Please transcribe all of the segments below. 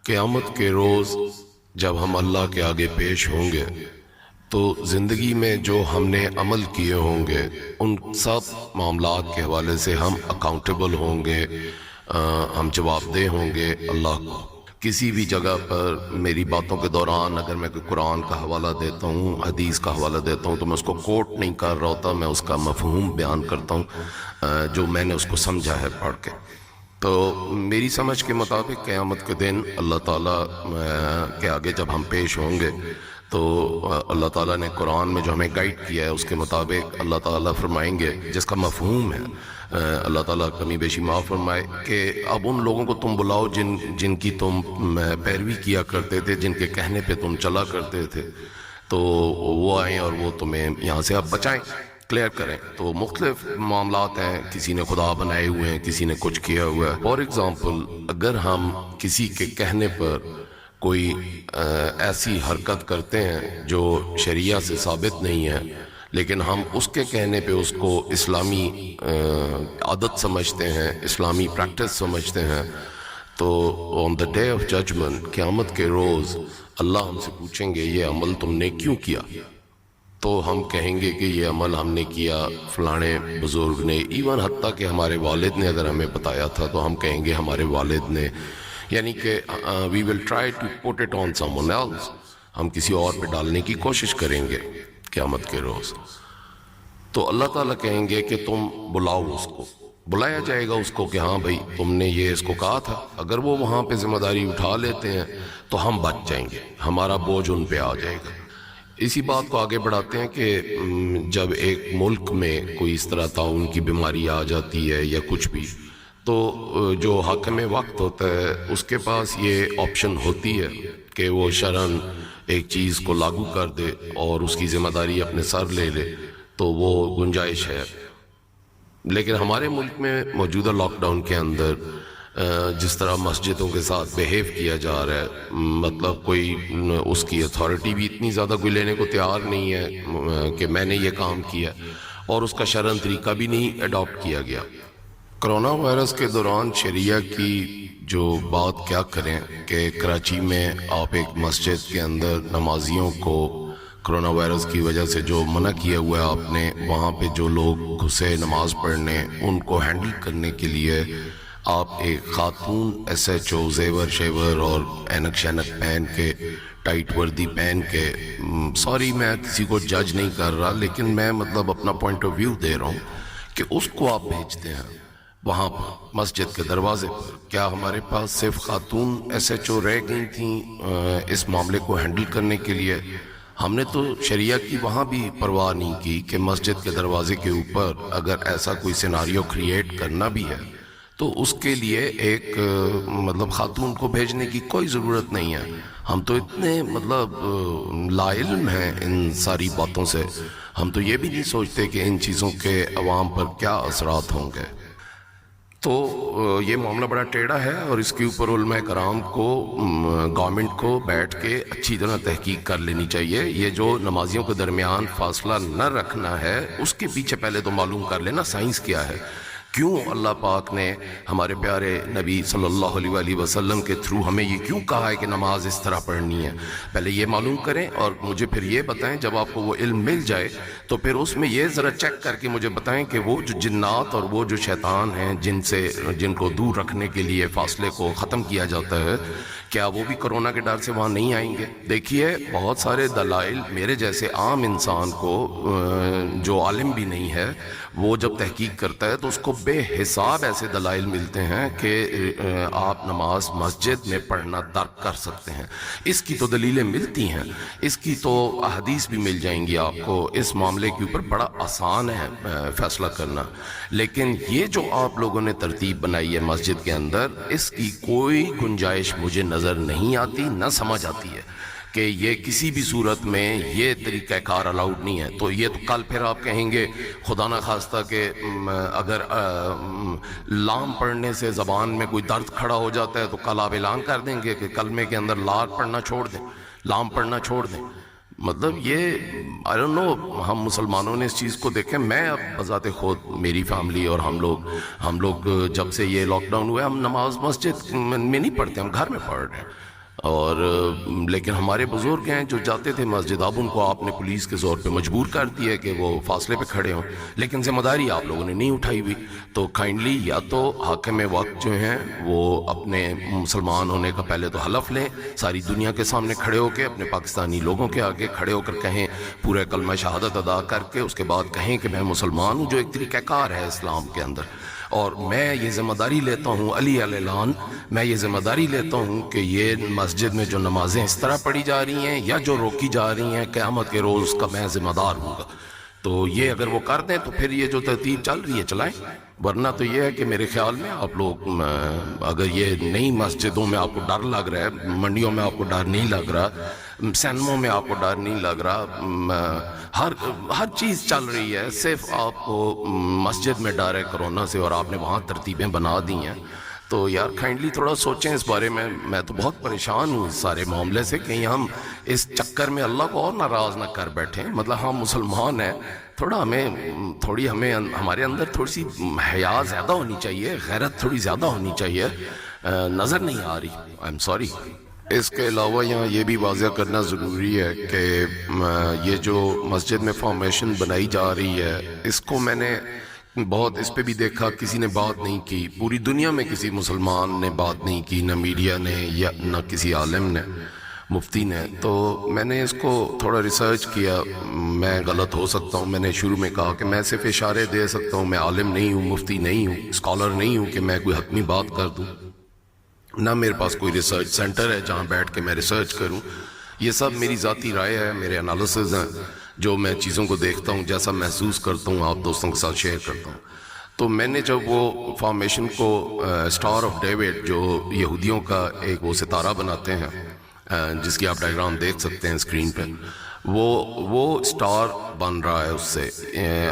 قیامت کے روز جب ہم اللہ کے آگے پیش ہوں گے تو زندگی میں جو ہم نے عمل کیے ہوں گے ان سب معاملات کے حوالے سے ہم اکاؤنٹیبل ہوں گے، ہم جواب دہ ہوں گے اللہ کو۔ کسی بھی جگہ پر میری باتوں کے دوران اگر میں کوئی قرآن کا حوالہ دیتا ہوں، حدیث کا حوالہ دیتا ہوں، تو میں اس کو کوٹ نہیں کر رہا ہوتا، میں اس کا مفہوم بیان کرتا ہوں جو میں نے اس کو سمجھا ہے پڑھ کے۔ تو میری سمجھ کے مطابق قیامت کے دن اللہ تعالیٰ کے آگے جب ہم پیش ہوں گے تو اللہ تعالیٰ نے قرآن میں جو ہمیں گائیڈ کیا ہے اس کے مطابق اللہ تعالیٰ فرمائیں گے، جس کا مفہوم ہے اللہ تعالیٰ کمی بیشی معاف فرمائے، کہ اب ان لوگوں کو تم بلاؤ جن کی تم پیروی کیا کرتے تھے، جن کے کہنے پہ تم چلا کرتے تھے، تو وہ آئیں اور وہ تمہیں یہاں سے اب بچائیں، کلیئر کریں۔ تو مختلف معاملات ہیں، کسی نے خدا بنائے ہوئے ہیں، کسی نے کچھ کیا ہوا ہے۔ فار ایگزامپل، اگر ہم کسی کے کہنے پر کوئی ایسی حرکت کرتے ہیں جو شریعہ سے ثابت نہیں ہے، لیکن ہم اس کے کہنے پہ اس کو اسلامی عادت سمجھتے ہیں، اسلامی پریکٹس سمجھتے ہیں، تو آن دا ڈے آف ججمنٹ، قیامت کے روز اللہ ہم سے پوچھیں گے یہ عمل تم نے کیوں کیا؟ تو ہم کہیں گے کہ یہ عمل ہم نے کیا فلانے بزرگ نے، ایون حتیٰ کہ ہمارے والد نے اگر ہمیں بتایا تھا تو ہم کہیں گے ہمارے والد نے، یعنی کہ we will try to put it on someone else، ہم کسی اور پہ ڈالنے کی کوشش کریں گے قیامت کے روز۔ تو اللہ تعالیٰ کہیں گے کہ تم بلاؤ، اس کو بلایا جائے گا اس کو کہ ہاں بھائی تم نے یہ اس کو کہا تھا۔ اگر وہ وہاں پہ ذمہ داری اٹھا لیتے ہیں تو ہم بچ جائیں گے، ہمارا بوجھ ان پہ آ جائے گا۔ اسی بات کو آگے بڑھاتے ہیں کہ جب ایک ملک میں کوئی اس طرح تعاون کی بیماری آ جاتی ہے یا کچھ بھی، تو جو حاکم وقت ہوتا ہے اس کے پاس یہ آپشن ہوتی ہے کہ وہ شرعاً ایک چیز کو لاگو کر دے اور اس کی ذمہ داری اپنے سر لے لے، تو وہ گنجائش ہے۔ لیکن ہمارے ملک میں موجودہ لاک ڈاؤن کے اندر جس طرح مسجدوں کے ساتھ بیہیو کیا جا رہا ہے، مطلب کوئی اس کی اتھارٹی بھی اتنی زیادہ کوئی لینے کو تیار نہیں ہے کہ میں نے یہ کام کیا، اور اس کا شرعاً طریقہ بھی نہیں اڈاپٹ کیا گیا۔ کرونا وائرس کے دوران شریعہ کی جو بات کیا کریں کہ کراچی میں آپ ایک مسجد کے اندر نمازیوں کو کرونا وائرس کی وجہ سے جو منع کیا ہوا ہے آپ نے، وہاں پہ جو لوگ گھسے نماز پڑھنے، ان کو ہینڈل کرنے کے لیے آپ ایک خاتون ایس ایچ او زیور شیور اور اینک شینک پہن کے، ٹائٹ وردی پہن کے، سوری میں کسی کو جج نہیں کر رہا، لیکن میں مطلب اپنا پوائنٹ آف ویو دے رہا ہوں کہ اس کو آپ بھیجتے ہیں وہاں پر مسجد کے دروازے پر۔ کیا ہمارے پاس صرف خاتون ایس ایچ او رہ گئی تھیں اس معاملے کو ہینڈل کرنے کے لیے؟ ہم نے تو شریعہ کی وہاں بھی پرواہ نہیں کی کہ مسجد کے دروازے کے اوپر اگر ایسا کوئی سیناریو کریٹ کرنا بھی ہے تو اس کے لیے ایک مطلب خاتون کو بھیجنے کی کوئی ضرورت نہیں ہے۔ ہم تو اتنے مطلب لا علم ہیں ان ساری باتوں سے، ہم تو یہ بھی نہیں سوچتے کہ ان چیزوں کے عوام پر کیا اثرات ہوں گے۔ تو یہ معاملہ بڑا ٹیڑھا ہے، اور اس کے اوپر علماء کرام کو، گورنمنٹ کو بیٹھ کے اچھی طرح تحقیق کر لینی چاہیے۔ یہ جو نمازیوں کے درمیان فاصلہ نہ رکھنا ہے، اس کے پیچھے پہلے تو معلوم کر لینا سائنس کیا ہے، کیوں اللہ پاک نے ہمارے پیارے نبی صلی اللہ علیہ وآلہ وسلم کے تھرو ہمیں یہ کیوں کہا ہے کہ نماز اس طرح پڑھنی ہے۔ پہلے یہ معلوم کریں اور مجھے پھر یہ بتائیں، جب آپ کو وہ علم مل جائے تو پھر اس میں یہ ذرا چیک کر کے مجھے بتائیں کہ وہ جو جنات اور وہ جو شیطان ہیں جن کو دور رکھنے کے لیے فاصلے کو ختم کیا جاتا ہے، کیا وہ بھی کرونا کے ڈر سے وہاں نہیں آئیں گے؟ دیکھیے بہت سارے دلائل میرے جیسے عام انسان کو جو عالم بھی نہیں ہے، وہ جب تحقیق کرتا ہے تو اس کو بے حساب ایسے دلائل ملتے ہیں کہ آپ نماز مسجد میں پڑھنا ترک کر سکتے ہیں۔ اس کی تو دلیلیں ملتی ہیں، اس کی تو احادیث بھی مل جائیں گی آپ کو۔ اس معاملے کے اوپر بڑا آسان ہے فیصلہ کرنا، لیکن یہ جو آپ لوگوں نے ترتیب بنائی ہے مسجد کے اندر، اس کی کوئی گنجائش مجھے نظر نہیں آتی، نہ سمجھ آتی ہے کہ یہ کسی بھی صورت میں یہ طریقہ کار الاؤڈ نہیں ہے۔ تو یہ تو کل پھر آپ کہیں گے خدا نہ خواستہ کہ اگر لام پڑھنے سے زبان میں کوئی درد کھڑا ہو جاتا ہے تو کل آپ اعلان کر دیں گے کہ کلمے کے اندر لام پڑھنا چھوڑ دیں، لام پڑھنا چھوڑ دیں۔ مطلب یہ آئی ڈونٹ نو، ہم مسلمانوں نے اس چیز کو دیکھیں۔ میں اب بذات خود، میری فیملی اور ہم لوگ جب سے یہ لاک ڈاؤن ہوا ہے، ہم نماز مسجد میں نہیں پڑھتے، ہم گھر میں پڑھ رہے ہیں۔ اور لیکن ہمارے بزرگ ہیں جو جاتے تھے مسجد، اب ان کو آپ نے پولیس کے زور پہ مجبور کر دیا کہ وہ فاصلے پہ کھڑے ہوں، لیکن ذمہ داری آپ لوگوں نے نہیں اٹھائی ہوئی. تو کائنڈلی یا تو حاکم وقت جو ہیں وہ اپنے مسلمان ہونے کا پہلے تو حلف لیں، ساری دنیا کے سامنے کھڑے ہو کے، اپنے پاکستانی لوگوں کے آگے کھڑے ہو کر کہیں، پورے کلمہ شہادت ادا کر کے اس کے بعد کہیں کہ میں مسلمان ہوں، جو ایک طریقہ کار ہے اسلام کے اندر. اور میں یہ ذمہ داری لیتا ہوں، علی اعلان، میں یہ ذمہ داری لیتا ہوں کہ یہ مسجد میں جو نمازیں اس طرح پڑھی جا رہی ہیں یا جو روکی جا رہی ہیں، قیامت کے روز کا میں ذمہ دار ہوں گا. تو یہ اگر وہ کر دیں تو پھر یہ جو ترتیب چل رہی ہے چلائیں، ورنہ تو یہ ہے کہ میرے خیال میں آپ لوگ اگر یہ نئی مسجدوں میں آپ کو ڈر لگ رہا ہے، منڈیوں میں آپ کو ڈر نہیں لگ رہا، سینموں میں آپ کو ڈر نہیں لگ رہا، ہر چیز چل رہی ہے، صرف آپ کو مسجد میں ڈر ہے کرونا سے اور آپ نے وہاں ترتیبیں بنا دی ہیں. تو یار کائنڈلی تھوڑا سوچیں اس بارے میں. میں تو بہت پریشان ہوں اس سارے معاملے سے، کہیں ہم اس چکر میں اللہ کو اور ناراض نہ کر بیٹھیں. مطلب ہم مسلمان ہیں، تھوڑا ہمیں ہمارے اندر تھوڑی سی حیا زیادہ ہونی چاہیے، غیرت تھوڑی زیادہ ہونی چاہیے، نظر نہیں آ رہی. I am sorry. اس کے علاوہ یہاں یہ بھی واضح کرنا ضروری ہے کہ یہ جو مسجد میں فارمیشن بنائی جا رہی ہے، اس کو میں نے بہت اس پہ بھی دیکھا، کسی نے بات نہیں کی، پوری دنیا میں کسی مسلمان نے بات نہیں کی، نہ میڈیا نے یا نہ کسی عالم نے، مفتی نے. تو میں نے اس کو تھوڑا ریسرچ کیا. میں غلط ہو سکتا ہوں، میں نے شروع میں کہا کہ میں صرف اشارے دے سکتا ہوں، میں عالم نہیں ہوں، مفتی نہیں ہوں، اسکالر نہیں ہوں کہ میں کوئی حتمی بات کر دوں، نہ میرے پاس کوئی ریسرچ سینٹر ہے جہاں بیٹھ کے میں ریسرچ کروں. یہ سب میری ذاتی رائے ہے، میرے انالیسز ہیں، جو میں چیزوں کو دیکھتا ہوں، جیسا محسوس کرتا ہوں، آپ دوستوں کے ساتھ شیئر کرتا ہوں. تو میں نے جب وہ فارمیشن کو اسٹار آف ڈیوڈ جو یہودیوں کا ایک وہ ستارہ بناتے ہیں، جس کی آپ ڈائیگرام دیکھ سکتے ہیں اسکرین پہ، وہ اسٹار بن رہا ہے اس سے،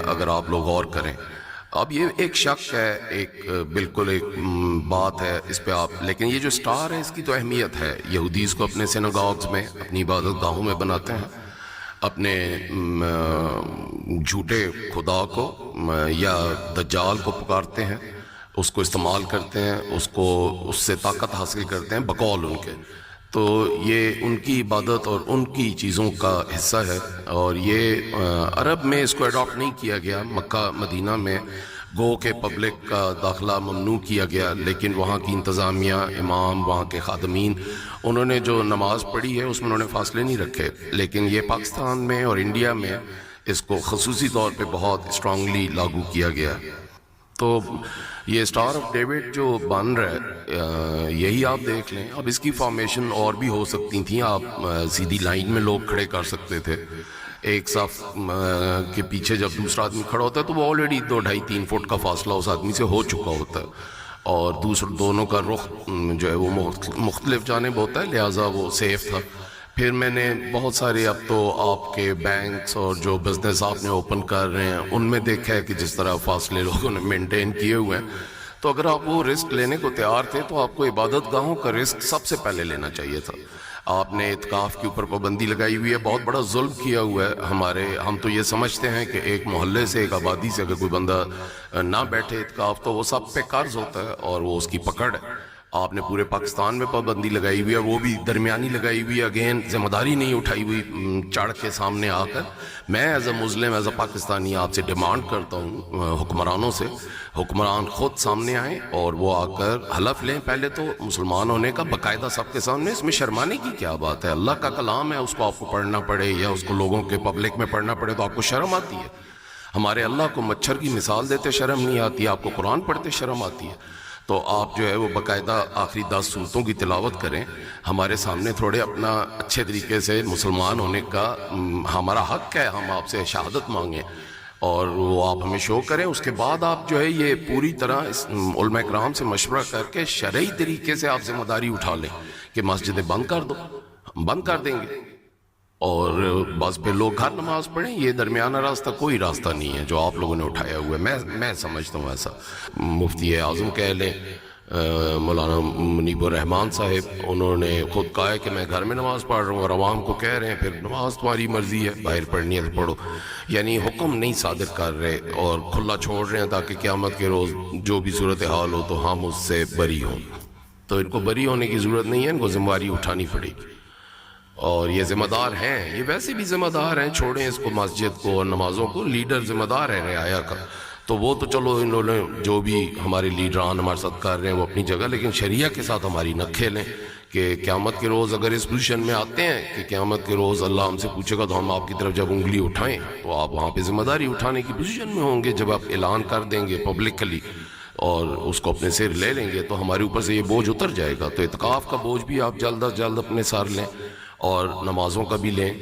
اگر آپ لوگ غور کریں. اب یہ ایک شک ہے، ایک بالکل ایک بات ہے اس پہ آپ، لیکن یہ جو سٹار ہے اس کی تو اہمیت ہے. یہودی اس کو اپنے سیناگوگز میں، اپنی عبادت گاہوں میں بناتے ہیں، اپنے جھوٹے خدا کو یا دجال کو پکارتے ہیں، اس کو استعمال کرتے ہیں، اس سے طاقت حاصل کرتے ہیں بقول ان کے. تو یہ ان کی عبادت اور ان کی چیزوں کا حصہ ہے، اور یہ عرب میں اس کو اڈاپٹ نہیں کیا گیا. مکہ مدینہ میں گو کہ پبلک کا داخلہ ممنوع کیا گیا، لیکن وہاں کی انتظامیہ، امام، وہاں کے خادمین، انہوں نے جو نماز پڑھی ہے اس میں انہوں نے فاصلے نہیں رکھے. لیکن یہ پاکستان میں اور انڈیا میں اس کو خصوصی طور پہ بہت اسٹرانگلی لاگو کیا گیا. تو یہ اسٹار آف ڈیوڈ جو بن رہا ہے، یہی آپ دیکھ لیں. اب اس کی فارمیشن اور بھی ہو سکتی تھیں، آپ سیدھی لائن میں لوگ کھڑے کر سکتے تھے. ایک صف کے پیچھے جب دوسرا آدمی کھڑا ہوتا ہے تو وہ آلریڈی 2-2.5-3 فٹ کا فاصلہ اس آدمی سے ہو چکا ہوتا ہے، اور دونوں کا رخ جو ہے وہ مختلف جانب ہوتا ہے، لہٰذا وہ سیف تھا. پھر میں نے بہت سارے اب تو آپ کے بینکس اور جو بزنس آپ نے اوپن کر رہے ہیں ان میں دیکھا ہے کہ جس طرح فاصلے لوگوں نے مینٹین کیے ہوئے ہیں. تو اگر آپ وہ رسک لینے کو تیار تھے تو آپ کو عبادت گاہوں کا رسک سب سے پہلے لینا چاہیے تھا. آپ نے اعتکاف کے اوپر پابندی لگائی ہوئی ہے، بہت بڑا ظلم کیا ہوا ہے. ہم تو یہ سمجھتے ہیں کہ ایک محلے سے، ایک آبادی سے اگر کوئی بندہ نہ بیٹھے اعتکاف تو وہ سب پہ قرض ہوتا ہے اور وہ اس کی پکڑ ہے. آپ نے پورے پاکستان میں پابندی لگائی ہوئی ہے، وہ بھی درمیانی لگائی ہوئی ہے. اگین ذمہ داری نہیں اٹھائی ہوئی چڑھ کے سامنے آ کر. میں as a Muslim, as a Pakistani آپ سے ڈیمانڈ کرتا ہوں، حکمرانوں سے، حکمران خود سامنے آئیں اور وہ آ کر حلف لیں پہلے تو مسلمان ہونے کا، باقاعدہ سب کے سامنے. اس میں شرمانے کی کیا بات ہے؟ اللہ کا کلام ہے، اس کو آپ کو پڑھنا پڑے یا اس کو لوگوں کے پبلک میں پڑھنا پڑے تو آپ کو شرم آتی ہے. ہمارے اللہ کو مچھر کی مثال دیتے شرم نہیں آتی، آپ کو قرآن پڑھتے شرم آتی ہے. تو آپ جو ہے وہ باقاعدہ آخری 10 سورتوں کی تلاوت کریں. ہمارے سامنے تھوڑے اپنا اچھے طریقے سے مسلمان ہونے کا ہمارا حق ہے، ہم آپ سے شہادت مانگیں اور وہ آپ ہمیں شو کریں. اس کے بعد آپ جو ہے یہ پوری طرح علماء کرام سے مشورہ کر کے شرعی طریقے سے آپ ذمہ داری اٹھا لیں کہ مسجدیں بند کر دو. ہم بند کر دیں گے اور بس پھر لوگ گھر نماز پڑھیں. یہ درمیانہ راستہ کوئی راستہ نہیں ہے جو آپ لوگوں نے اٹھایا ہوا ہے. میں سمجھتا ہوں ایسا. مفتی اعظم کہہ لیں، مولانا منیب الرحمان صاحب، انہوں نے خود کہا ہے کہ میں گھر میں نماز پڑھ رہا ہوں اور عوام کو کہہ رہے ہیں پھر نماز تمہاری مرضی ہے، باہر پڑھنی ہے تو پڑھو. یعنی حکم نہیں صادر کر رہے اور کھلا چھوڑ رہے ہیں تاکہ قیامت کے روز جو بھی صورتحال ہو تو ہم اس سے بری ہوں. تو ان کو بری ہونے کی ضرورت نہیں ہے، ان کو ذمہ داری اٹھانی پڑے گی، اور یہ ذمہ دار ہیں، یہ ویسے بھی ذمہ دار ہیں، چھوڑیں اس کو مسجد کو اور نمازوں کو، لیڈر ذمہ دار ہے رعایا کا، تو وہ تو چلو انہوں نے جو بھی ہمارے لیڈران ہمارے ساتھ کر رہے ہیں وہ اپنی جگہ، لیکن شریعہ کے ساتھ ہماری نہ کھیلیں کہ قیامت کے روز اگر اس پوزیشن میں آتے ہیں کہ قیامت کے روز اللہ ہم سے پوچھے گا تو ہم آپ کی طرف جب انگلی اٹھائیں تو آپ وہاں پہ ذمہ داری اٹھانے کی پوزیشن میں ہوں گے، جب آپ اعلان کر دیں گے پبلکلی اور اس کو اپنے سر لے لیں گے تو ہمارے اوپر سے یہ بوجھ اتر جائے گا، تو اعتکاف کا بوجھ بھی آپ جلد از جلد اپنے سر لیں اور نمازوں کا بھی لیں،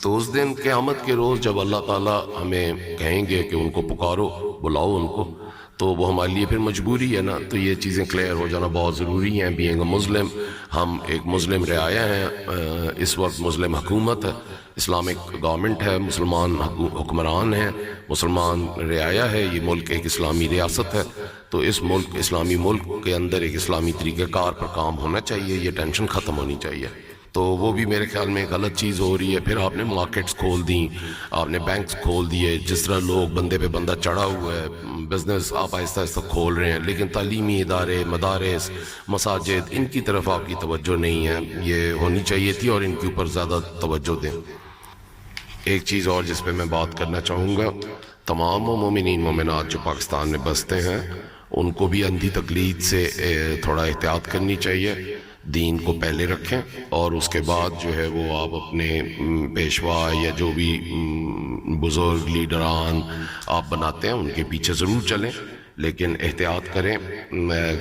تو اس دن قیامت کے روز جب اللہ تعالیٰ ہمیں کہیں گے کہ ان کو پکارو، بلاؤ ان کو، تو وہ ہمارے لیے پھر مجبوری ہے نا، تو یہ چیزیں کلیئر ہو جانا بہت ضروری ہیں۔ بینگ اے مسلم، ہم ایک مسلم رعایا ہیں، اس وقت مسلم حکومت ہے، اسلامک گورنمنٹ ہے، مسلمان حکمران ہیں، مسلمان رعایا ہے، یہ ملک ایک اسلامی ریاست ہے، تو اس ملک اسلامی ملک کے اندر ایک اسلامی طریقہ کار پر کام ہونا چاہیے، یہ ٹینشن ختم ہونی چاہیے، تو وہ بھی میرے خیال میں غلط چیز ہو رہی ہے۔ پھر آپ نے مارکیٹس کھول دیں، آپ نے بینکس کھول دیے، جس طرح لوگ بندے پہ بندہ چڑھا ہوا ہے، بزنس آپ آہستہ آہستہ کھول رہے ہیں، لیکن تعلیمی ادارے، مدارس، مساجد، ان کی طرف آپ کی توجہ نہیں ہے، یہ ہونی چاہیے تھی اور ان کے اوپر زیادہ توجہ دیں۔ ایک چیز اور جس پہ میں بات کرنا چاہوں گا، تمام مومنین مومنات جو پاکستان میں بستے ہیں ان کو بھی اندھی تقلید سے تھوڑا احتیاط کرنی چاہیے، دین کو پہلے رکھیں، اور اس کے بعد جو ہے وہ آپ اپنے پیشوا یا جو بھی بزرگ لیڈران آپ بناتے ہیں ان کے پیچھے ضرور چلیں، لیکن احتیاط کریں،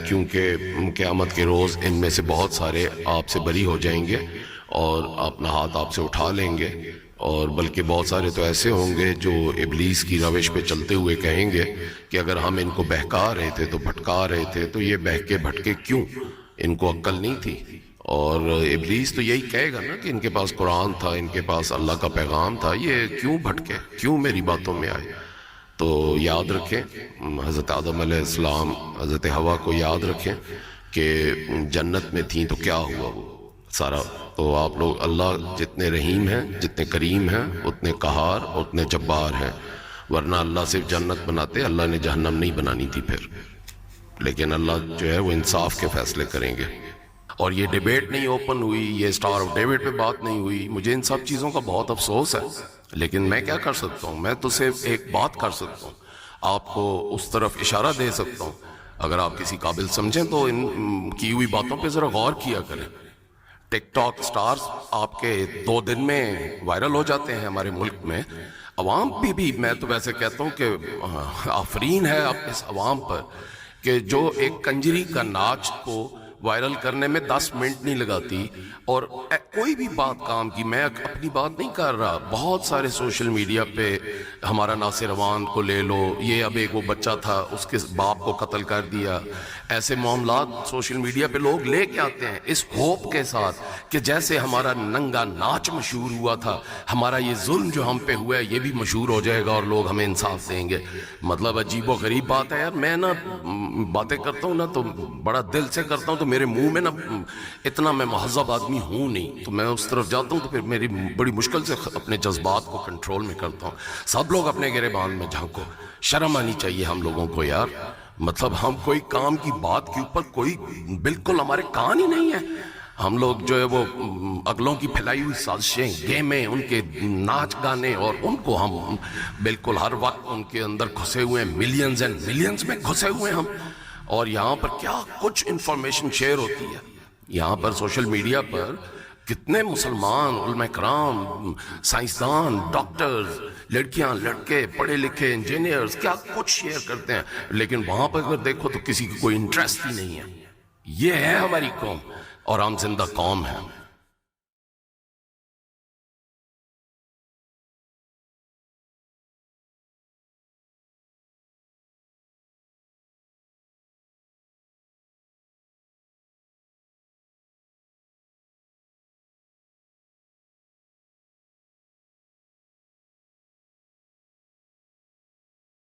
کیونکہ قیامت کے روز ان میں سے بہت سارے آپ سے بری ہو جائیں گے اور اپنا ہاتھ آپ سے اٹھا لیں گے، اور بلکہ بہت سارے تو ایسے ہوں گے جو ابلیس کی روش پہ چلتے ہوئے کہیں گے کہ اگر ہم ان کو بہکا رہے تھے تو بھٹکا رہے تھے تو یہ بہکے بھٹکے کیوں، ان کو عقل نہیں تھی، اور ابلیس تو یہی کہے گا نا کہ ان کے پاس قرآن تھا، ان کے پاس اللہ کا پیغام تھا، یہ کیوں بھٹکے، کیوں میری باتوں میں آئے۔ تو یاد رکھیں حضرت آدم علیہ السلام، حضرت حوا کو یاد رکھیں کہ جنت میں تھیں تو کیا ہوا وہ سارا، تو آپ لوگ اللہ جتنے رحیم ہیں، جتنے کریم ہیں، اتنے قہار، اتنے جبار ہیں، ورنہ اللہ صرف جنت بناتے، اللہ نے جہنم نہیں بنانی تھی پھر، لیکن اللہ جو ہے وہ انصاف کے فیصلے کریں گے۔ اور یہ ڈیبیٹ نہیں اوپن ہوئی، یہ اسٹار آف ڈیوڈ پہ بات نہیں ہوئی، مجھے ان سب چیزوں کا بہت افسوس ہے، لیکن میں کیا کر سکتا ہوں، میں تو صرف ایک بات کر سکتا ہوں، آپ کو اس طرف اشارہ دے سکتا ہوں، اگر آپ کسی قابل سمجھیں تو ان کی ہوئی باتوں پہ ذرا غور کیا کریں۔ ٹک ٹاک سٹارز آپ کے 2 دن میں وائرل ہو جاتے ہیں ہمارے ملک میں، عوام بھی میں تو ویسے کہتا ہوں کہ آفرین ہے اب اس عوام پر کہ جو ایک کنجری کا ناچ کو وائرل کرنے میں 10 منٹ نہیں لگاتی، اور کوئی بھی بات کام کی، میں اپنی بات نہیں کر رہا، بہت سارے سوشل میڈیا پہ ہمارا ناصر روان کو لے لو، یہ اب ایک وہ بچہ تھا اس کے باپ کو قتل کر دیا، ایسے معاملات سوشل میڈیا پہ لوگ لے کے آتے ہیں اس ہوپ کے ساتھ کہ جیسے ہمارا ننگا ناچ مشہور ہوا تھا، ہمارا یہ ظلم جو ہم پہ ہوا ہے یہ بھی مشہور ہو جائے گا اور لوگ ہمیں انصاف دیں گے۔ مطلب عجیب و غریب بات ہے یار، میں نا باتیں کرتا ہوں نا تو بڑا دل سے کرتا ہوں، تو میرے منہ میں نا اتنا میں مہذب آدمی ہوں نہیں، تو میں اس طرف جاتا ہوں تو پھر میری بڑی مشکل سے اپنے جذبات کو کنٹرول میں کرتا ہوں۔ سب لوگ اپنے گریبان میں جھانکو، شرم آنی چاہیے ہم لوگوں کو یار، مطلب ہم کوئی کام کی بات کے اوپر کوئی بالکل ہمارے کان ہی نہیں ہے، ہم لوگ جو ہے وہ اگلوں کی پھیلائی ہوئی سازشیں، گیمیں، ان کے ناچ گانے، اور ان کو ہم بالکل ہر وقت ان کے اندر گھسے ہوئے ہیں، ملینز اینڈ ملینز میں گھسے ہوئے ہیں ہم، اور یہاں پر کیا کچھ انفارمیشن شیئر ہوتی ہے، یہاں پر سوشل میڈیا پر کتنے مسلمان علماء کرام، سائنسدان، ڈاکٹرز، لڑکیاں، لڑکے، پڑھے لکھے انجینئرز کیا کچھ شیئر کرتے ہیں، لیکن وہاں پر اگر دیکھو تو کسی کی کوئی انٹرسٹ ہی نہیں ہے۔ یہ ہے ہماری قوم اور ہم زندہ قوم ہیں۔